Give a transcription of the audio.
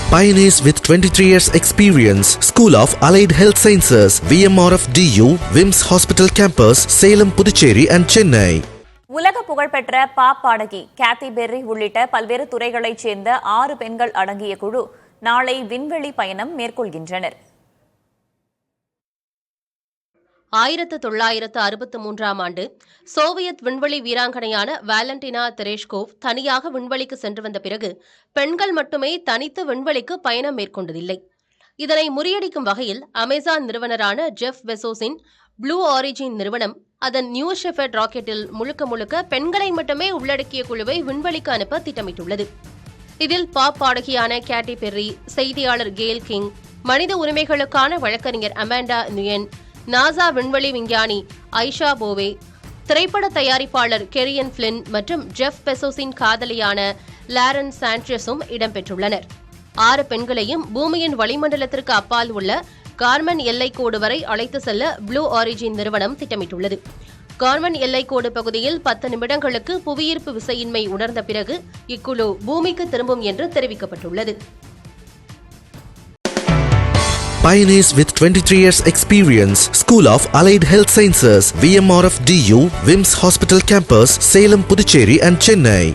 Pioneers with 23 years experience. School of Allied Health Sciences, VMRF DU, WIMS Hospital Campus, Salem, Puducherry and Chennai. உலக புகழ்பெற்ற pop பாடகி Ketti berry உள்ளிட்ட பல்வேறு துறைகளைச் சேர்ந்த 6 பெண்கள் அடங்கிய குழு நாளை விண்வெளி பயணம் மேற்கொள்கின்றனர். 1963ஆம் ஆண்டு சோவியத் விண்வெளி வீராங்கனையான வாலண்டினா தெரேஷ்கோவ் தனியாக விண்வெளிக்கு சென்று வந்த பிறகு பெண்கள் மட்டுமே தனித்து விண்வெளிக்கு பயணம் மேற்கொண்டதில்லை. இதனை முறியடிக்கும் வகையில் அமேசான் நிறுவனரான ஜெஃப் பெசோஸின் ப்ளூ ஆரிஜின் நிறுவனம் அதன் நியூ ஷெஃபர்ட் ராக்கெட்டில் முழுக்க பெண்களை மட்டுமே உள்ளடக்கிய குழுவை விண்வெளிக்கு அனுப்ப திட்டமிட்டுள்ளது. இதில் பாப் பாடகியான கேட்டி பெர்ரி, செய்தியாளர் கேல் கிங், மனித உரிமைகளுக்கான வழக்கறிஞர் அமாண்டா நுயன், நாசா விண்வெளி விஞ்ஞானி ஐஷா போவே, திரைப்பட தயாரிப்பாளர் கெரியன் பிளின் மற்றும் ஜெஃப் பெசோஸின் காதலியான லாரன் சான்ட்ரஸும் இடம்பெற்றுள்ளனர். 6 பெண்களையும் பூமியின் வளிமண்டலத்திற்கு அப்பால் உள்ள கார்மன் எல்லைக்கோடு வரை அழைத்து செல்ல ப்ளூ ஆரிஜின் நிறுவனம் திட்டமிட்டுள்ளது. கார்மன் எல்லைக்கோடு பகுதியில் 10 நிமிடங்களுக்கு புவியீர்ப்பு விசையின்மை உணர்ந்த பிறகு இக்குழு பூமிக்கு திரும்பும் என்று தெரிவிக்கப்பட்டுள்ளது. Pioneers with 23 years experience. School of Allied Health Sciences, VMRF DU, WIMS Hospital Campus, Salem, Puducherry and Chennai.